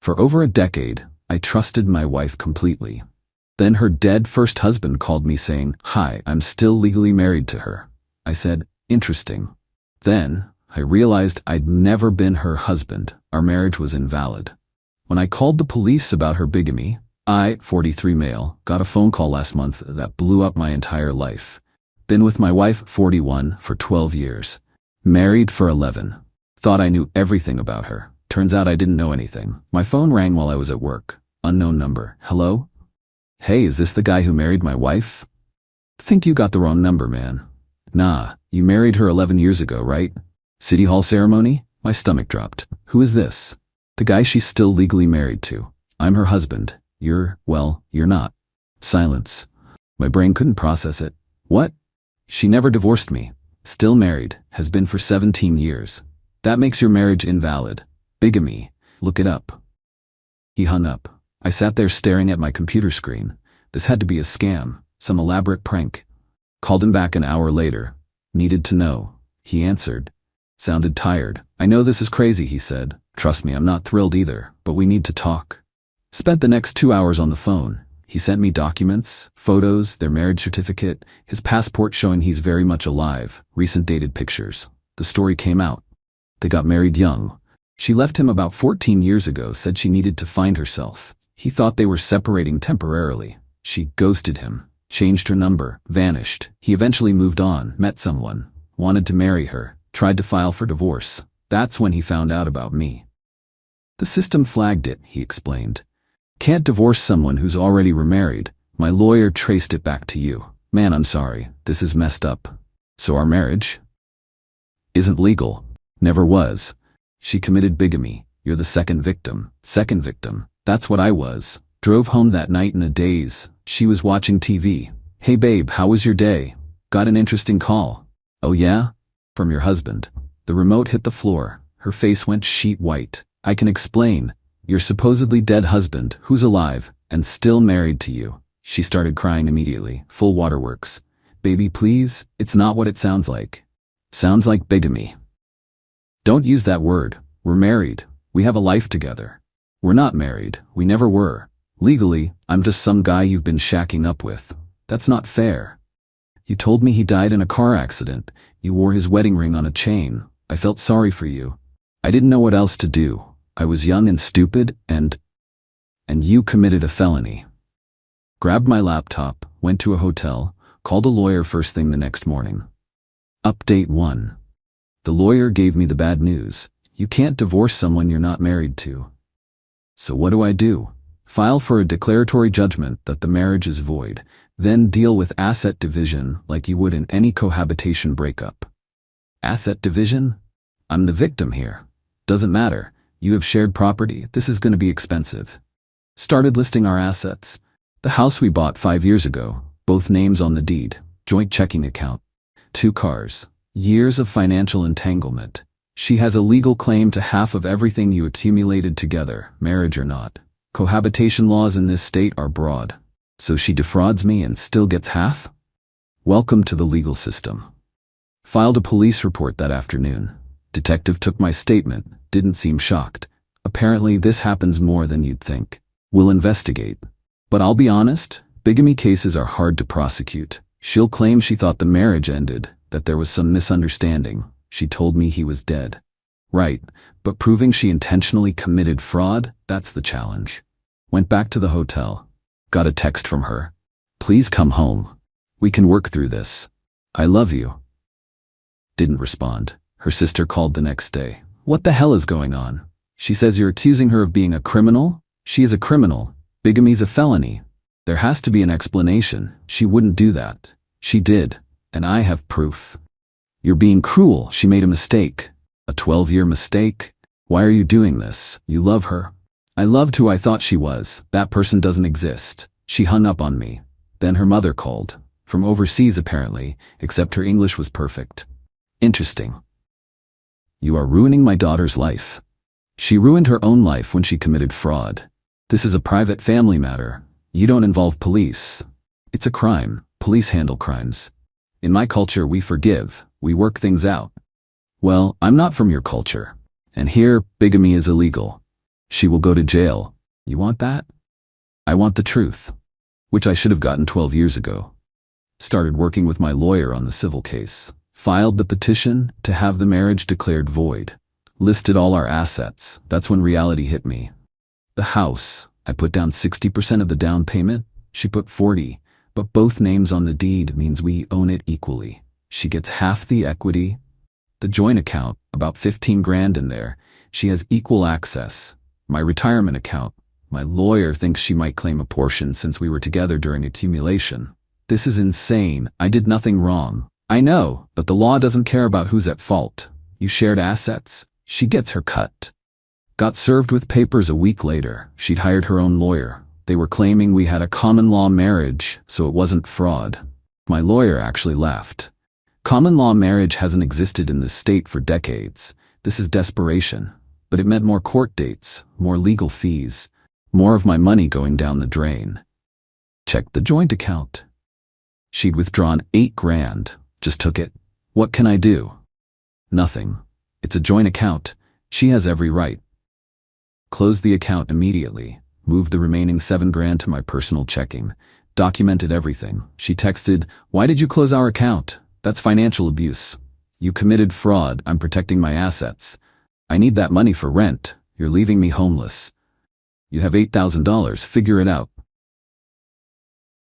For over a decade, I trusted my wife completely. Then her dead first husband called me saying, "Hi, I'm still legally married to her." I said, "Interesting." Then, I realized I'd never been her husband. Our marriage was invalid. When I called the police about her bigamy, I, 43 male, got a phone call last month that blew up my entire life. Been with my wife, 41, for 12 years. Married for 11. Thought I knew everything about her. Turns out I didn't know anything. My phone rang while I was at work. Unknown number. Hello? Hey, is this the guy who married my wife? Think you got the wrong number, man. Nah, you married her 11 years ago, right? City Hall ceremony? My stomach dropped. Who is this? The guy she's still legally married to. I'm her husband. You're not. Silence. My brain couldn't process it. What? She never divorced me. Still married. Has been for 17 years. That makes your marriage invalid. Bigamy. Look it up. He hung up. I sat there staring at my computer screen. This had to be a scam. Some elaborate prank. Called him back an hour later. Needed to know. He answered. Sounded tired. I know this is crazy, he said. Trust me, I'm not thrilled either, but we need to talk. Spent the next 2 hours on the phone. He sent me documents, photos, their marriage certificate, his passport showing he's very much alive, recent dated pictures. The story came out. They got married young. She left him about 14 years ago, said she needed to find herself. He thought they were separating temporarily. She ghosted him, changed her number, vanished. He eventually moved on, met someone, wanted to marry her, tried to file for divorce. That's when he found out about me. The system flagged it, he explained. Can't divorce someone who's already remarried. My lawyer traced it back to you. Man, I'm sorry. This is messed up. So our marriage isn't legal. Never was. She committed bigamy. You're the second victim. Second victim. That's what I was. Drove home that night in a daze. She was watching TV. Hey babe, how was your day? Got an interesting call. Oh yeah? From your husband. The remote hit the floor. Her face went sheet white. I can explain. Your supposedly dead husband, who's alive, and still married to you. She started crying immediately. Full waterworks. Baby, please, it's not what it sounds like. Sounds like bigamy. Don't use that word. We're married. We have a life together. We're not married. We never were. Legally, I'm just some guy you've been shacking up with. That's not fair. You told me he died in a car accident. You wore his wedding ring on a chain. I felt sorry for you. I didn't know what else to do. I was young and stupid, and you committed a felony. Grabbed my laptop, went to a hotel, called a lawyer first thing the next morning. Update 1. The lawyer gave me the bad news. You can't divorce someone you're not married to. So what do? File for a declaratory judgment that the marriage is void, then deal with asset division like you would in any cohabitation breakup. Asset division? I'm the victim here. Doesn't matter. You have shared property. This is going to be expensive. Started listing our assets. The house we bought 5 years ago, both names on the deed, joint checking account. 2 cars. Years of financial entanglement. She has a legal claim to half of everything you accumulated together, marriage or not. Cohabitation laws in this state are broad. So she defrauds me and still gets half? Welcome to the legal system. Filed a police report that afternoon. Detective took my statement, didn't seem shocked. Apparently this happens more than you'd think. We'll investigate. But I'll be honest, bigamy cases are hard to prosecute. She'll claim she thought the marriage ended, that there was some misunderstanding. She told me he was dead. Right, but proving she intentionally committed fraud, that's the challenge. Went back to the hotel. Got a text from her. Please come home. We can work through this. I love you. Didn't respond. Her sister called the next day. What the hell is going on? She says you're accusing her of being a criminal? She is a criminal. Bigamy's a felony. There has to be an explanation. She wouldn't do that. She did, and I have proof. You're being cruel. She made a mistake. A 12-year mistake? Why are you doing this? You love her. I loved who I thought she was. That person doesn't exist. She hung up on me. Then her mother called. From overseas apparently, except her English was perfect. Interesting. You are ruining my daughter's life. She ruined her own life when she committed fraud. This is a private family matter. You don't involve police. It's a crime. Police handle crimes. In my culture, we forgive. We work things out. Well, I'm not from your culture. And here, bigamy is illegal. She will go to jail. You want that? I want the truth, which I should have gotten 12 years ago. Started working with my lawyer on the civil case. Filed the petition to have the marriage declared void. Listed all our assets. That's when reality hit me. The house, I put down 60% of the down payment. She put 40, but both names on the deed means we own it equally. She gets half the equity. The joint account, about 15 grand in there. She has equal access. My retirement account. My lawyer thinks she might claim a portion since we were together during accumulation. This is insane. I did nothing wrong. I know, but the law doesn't care about who's at fault. You shared assets. She gets her cut. Got served with papers a week later. She'd hired her own lawyer. They were claiming we had a common law marriage, so it wasn't fraud. My lawyer actually left. Common law marriage hasn't existed in this state for decades. This is desperation. But it meant more court dates, more legal fees, more of my money going down the drain. Checked the joint account. She'd withdrawn 8 grand. Just took it. What can I do? Nothing. It's a joint account. She has every right. Closed the account immediately. Moved the remaining 7 grand to my personal checking. Documented everything. She texted, "Why did you close our account? That's financial abuse. You committed fraud. I'm protecting my assets. I need that money for rent. You're leaving me homeless. You have $8,000. Figure it out."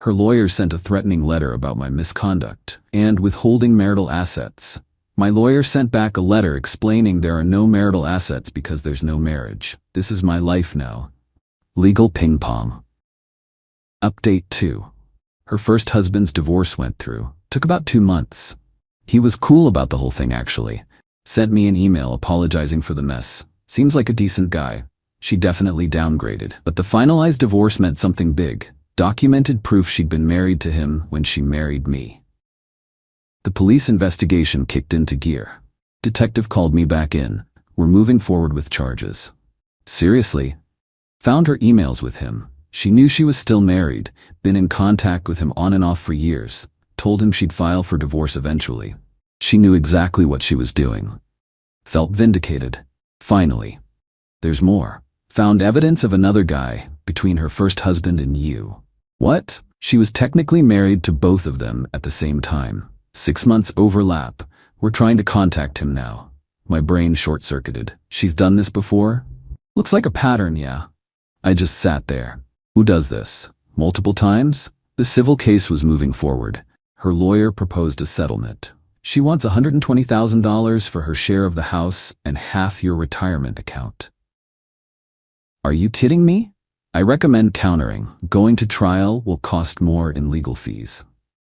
Her lawyer sent a threatening letter about my misconduct and withholding marital assets. My lawyer sent back a letter explaining there are no marital assets because there's no marriage. This is my life now. Legal ping pong. Update 2. Her first husband's divorce went through. Took about 2 months. He was cool about the whole thing actually. Sent me an email apologizing for the mess. Seems like a decent guy. She definitely downgraded. But the finalized divorce meant something big. Documented proof she'd been married to him when she married me. The police investigation kicked into gear. Detective called me back in. We're moving forward with charges. Seriously? Found her emails with him. She knew she was still married, been in contact with him on and off for years. Told him she'd file for divorce eventually. She knew exactly what she was doing. Felt vindicated. Finally. There's more. Found evidence of another guy between her first husband and you. What? She was technically married to both of them at the same time. 6 months overlap. We're trying to contact him now. My brain short-circuited. She's done this before? Looks like a pattern, yeah. I just sat there. Who does this? Multiple times? The civil case was moving forward. Her lawyer proposed a settlement. She wants $120,000 for her share of the house and half your retirement account. Are you kidding me? I recommend countering. Going to trial will cost more in legal fees.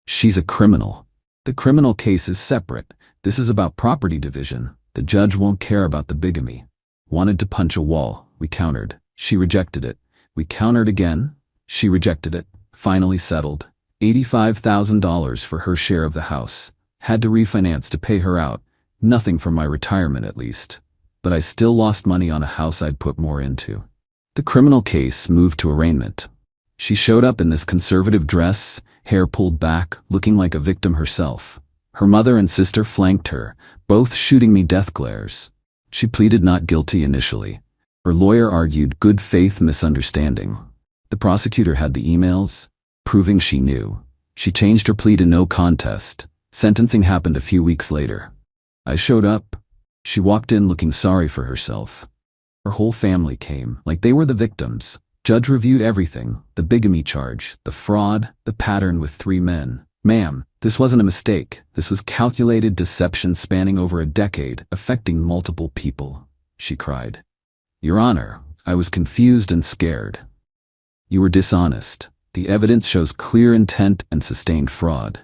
She's a criminal. The criminal case is separate. This is about property division. The judge won't care about the bigamy. Wanted to punch a wall. We countered. She rejected it. We countered again. She rejected it. Finally settled. $85,000 for her share of the house. Had to refinance to pay her out. Nothing from my retirement at least. But I still lost money on a house I'd put more into. The criminal case moved to arraignment. She showed up in this conservative dress, hair pulled back, looking like a victim herself. Her mother and sister flanked her, both shooting me death glares. She pleaded not guilty initially. Her lawyer argued good faith misunderstanding. The prosecutor had the emails, proving she knew. She changed her plea to no contest. Sentencing happened a few weeks later. I showed up. She walked in looking sorry for herself. Her whole family came, like they were the victims. Judge reviewed everything, the bigamy charge, the fraud, the pattern with 3 men. "Ma'am, this wasn't a mistake. This was calculated deception spanning over a decade, affecting multiple people," she cried. "Your Honor, I was confused and scared. You were dishonest. The evidence shows clear intent and sustained fraud.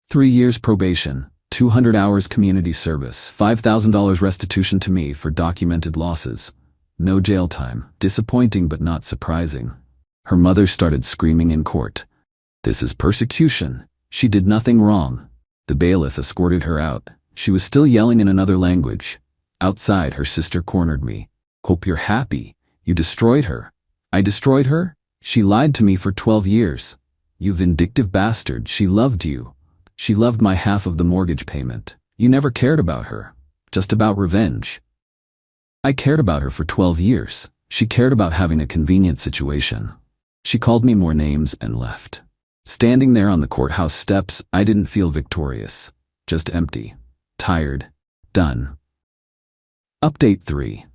3 years probation, 200 hours community service, $5,000 restitution to me for documented losses. No jail time. Disappointing but not surprising." Her mother started screaming in court. "This is persecution. She did nothing wrong." The bailiff escorted her out. She was still yelling in another language. Outside, her sister cornered me. "Hope you're happy. You destroyed her." "I destroyed her? She lied to me for 12 years. You vindictive bastard. She loved you. She loved my half of the mortgage payment. You never cared about her. Just about revenge." "I cared about her for 12 years. She cared about having a convenient situation. She called me more names and left. Standing there on the courthouse steps, I didn't feel victorious. Just empty. Tired. Done. Update 3.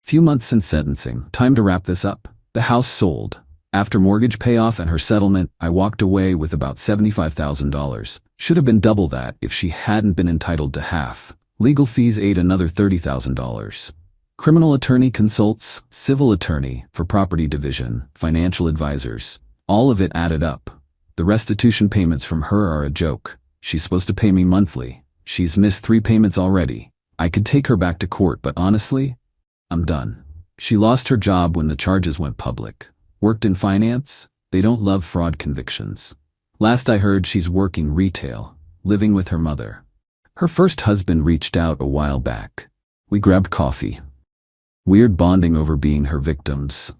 Few months since sentencing. Time to wrap this up. The house sold. After mortgage payoff and her settlement, I walked away with about $75,000. Should have been double that if she hadn't been entitled to half. Legal fees ate another $30,000. Criminal attorney consults, civil attorney for property division, financial advisors. All of it added up. The restitution payments from her are a joke. She's supposed to pay me monthly. She's missed 3 payments already. I could take her back to court, but honestly, I'm done. She lost her job when the charges went public. Worked in finance? They don't love fraud convictions. Last I heard, she's working retail, living with her mother. Her first husband reached out a while back. We grabbed coffee. Weird bonding over being her victims.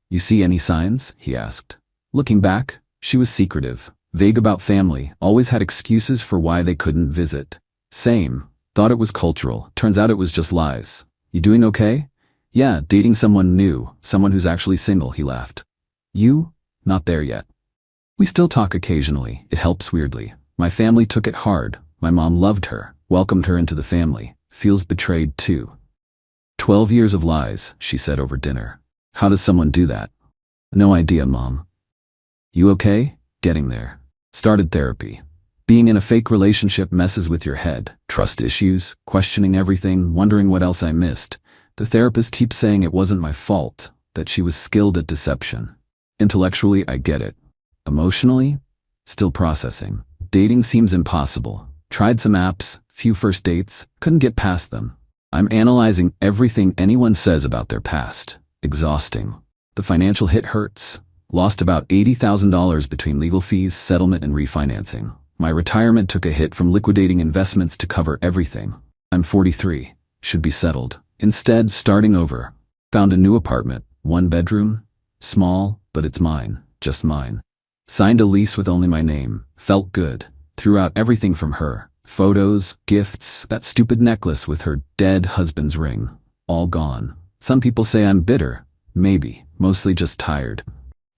You see any signs? He asked. Looking back, she was secretive, vague about family, always had excuses for why they couldn't visit. Same. Thought it was cultural. Turns out it was just lies. You doing okay? Yeah, dating someone new, someone who's actually single, he laughed. You? Not there yet. We still talk occasionally. It helps weirdly. My family took it hard. My mom loved her, welcomed her into the family. Feels betrayed too. 12 years of lies, she said over dinner. How does someone do that? No idea, Mom. You okay? Getting there. Started therapy. Being in a fake relationship messes with your head. Trust issues, questioning everything, wondering what else I missed. The therapist keeps saying it wasn't my fault, that she was skilled at deception. Intellectually, I get it. Emotionally? Still processing. Dating seems impossible. Tried some apps, few first dates, couldn't get past them. I'm analyzing everything anyone says about their past. Exhausting. The financial hit hurts. Lost about $80,000 between legal fees, settlement, and refinancing. My retirement took a hit from liquidating investments to cover everything. I'm 43. Should be settled. Instead, starting over. Found a new apartment. 1 bedroom. Small, but it's mine. Just mine. Signed a lease with only my name. Felt good. Threw out everything from her. Photos, gifts, that stupid necklace with her dead husband's ring. All gone. Some people say I'm bitter. Maybe. Mostly just tired.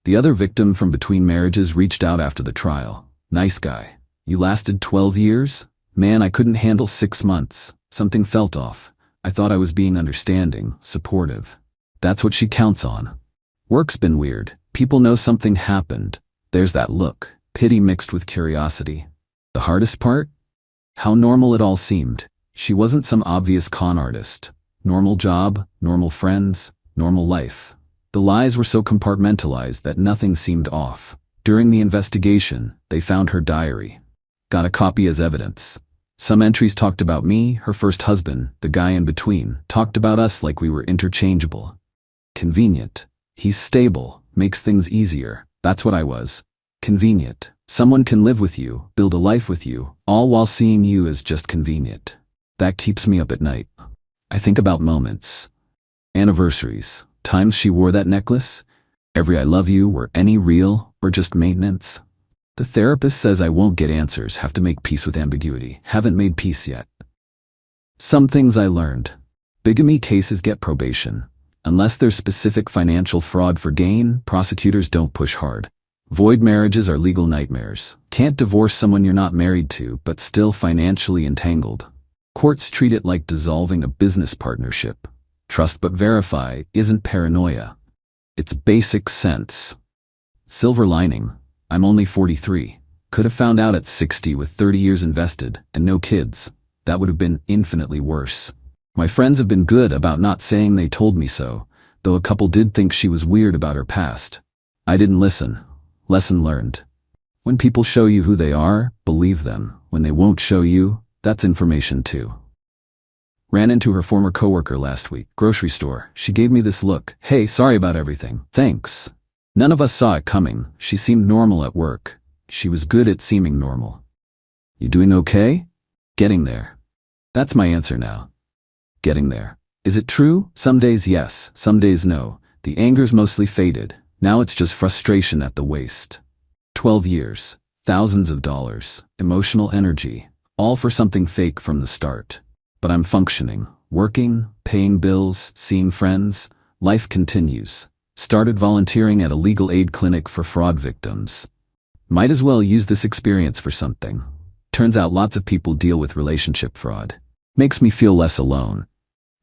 The other victim from between marriages reached out after the trial. Nice guy. You lasted 12 years? Man, I couldn't handle 6 months. Something felt off. I thought I was being understanding, supportive. That's what she counts on. Work's been weird. People know something happened. There's that look. Pity mixed with curiosity. The hardest part? How normal it all seemed. She wasn't some obvious con artist. Normal job, normal friends, normal life. The lies were so compartmentalized that nothing seemed off. During the investigation, they found her diary. Got a copy as evidence. Some entries talked about me, her first husband, the guy in between, talked about us like we were interchangeable. Convenient. He's stable, makes things easier. That's what I was. Convenient. Someone can live with you, build a life with you, all while seeing you as just convenient. That keeps me up at night. I think about moments. Anniversaries. Times she wore that necklace. Every I love you, were any real or just maintenance? The therapist says I won't get answers, have to make peace with ambiguity. Haven't made peace yet. Some things I learned. Bigamy cases get probation. Unless there's specific financial fraud for gain, prosecutors don't push hard. Void marriages are legal nightmares. Can't divorce someone you're not married to, but still financially entangled. Courts treat it like dissolving a business partnership. Trust but verify isn't paranoia. It's basic sense. Silver lining. I'm only 43. Could have found out at 60 with 30 years invested and no kids. That would have been infinitely worse. My friends have been good about not saying they told me so, though a couple did think she was weird about her past. I didn't listen. Lesson learned. When people show you who they are, believe them. When they won't show you, that's information too. Ran into her former coworker last week, grocery store. She gave me this look. Hey, sorry about everything. Thanks. None of us saw it coming. She seemed normal at work. She was good at seeming normal. You doing okay? Getting there. That's my answer now. Getting there. Is it true? Some days yes, some days no. The anger's mostly faded. Now it's just frustration at the waist. 12 years, thousands of dollars, emotional energy, all for something fake from the start. But I'm functioning, working, paying bills, seeing friends. Life continues. Started volunteering at a legal aid clinic for fraud victims. Might as well use this experience for something. Turns out lots of people deal with relationship fraud. Makes me feel less alone.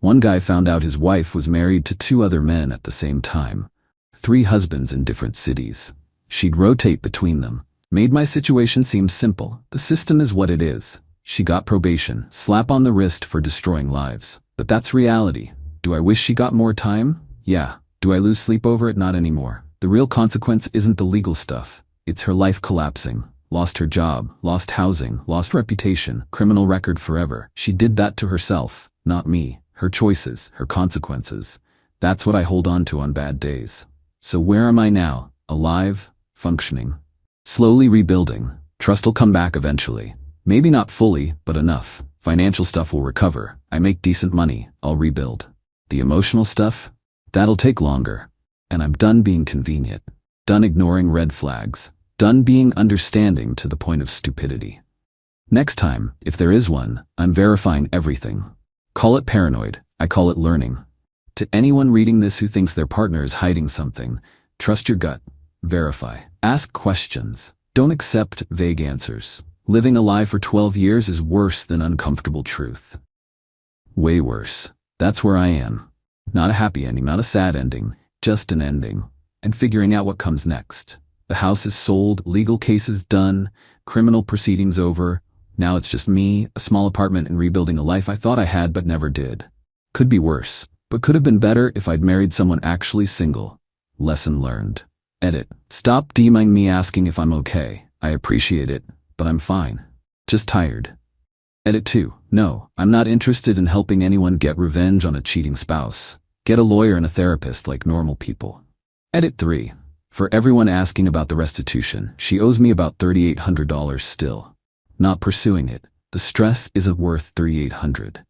One guy found out his wife was married to 2 other men at the same time. 3 husbands in different cities. She'd rotate between them. Made my situation seem simple. The system is what it is. She got probation, slap on the wrist for destroying lives. But that's reality. Do I wish she got more time? Yeah. Do I lose sleep over it? Not anymore. The real consequence isn't the legal stuff. It's her life collapsing. Lost her job, lost housing, lost reputation, criminal record forever. She did that to herself, not me. Her choices, her consequences. That's what I hold on to on bad days. So where am I now? Alive? Functioning? Slowly rebuilding. Trust'll come back eventually. Maybe not fully, but enough. Financial stuff will recover. I make decent money. I'll rebuild. The emotional stuff? That'll take longer. And I'm done being convenient. Done ignoring red flags. Done being understanding to the point of stupidity. Next time, if there is one, I'm verifying everything. Call it paranoid. I call it learning. To anyone reading this who thinks their partner is hiding something, trust your gut. Verify. Ask questions. Don't accept vague answers. Living a lie for 12 years is worse than uncomfortable truth. Way worse. That's where I am. Not a happy ending, not a sad ending, just an ending. And figuring out what comes next. The house is sold, legal cases done, criminal proceedings over. Now it's just me, a small apartment, and rebuilding a life I thought I had but never did. Could be worse, but could have been better if I'd married someone actually single. Lesson learned. Edit. Stop DMing me asking if I'm okay. I appreciate it, but I'm fine. Just tired. Edit 2. No, I'm not interested in helping anyone get revenge on a cheating spouse. Get a lawyer and a therapist like normal people. Edit 3. For everyone asking about the restitution, she owes me about $3,800 still. Not pursuing it. The stress isn't worth $3,800.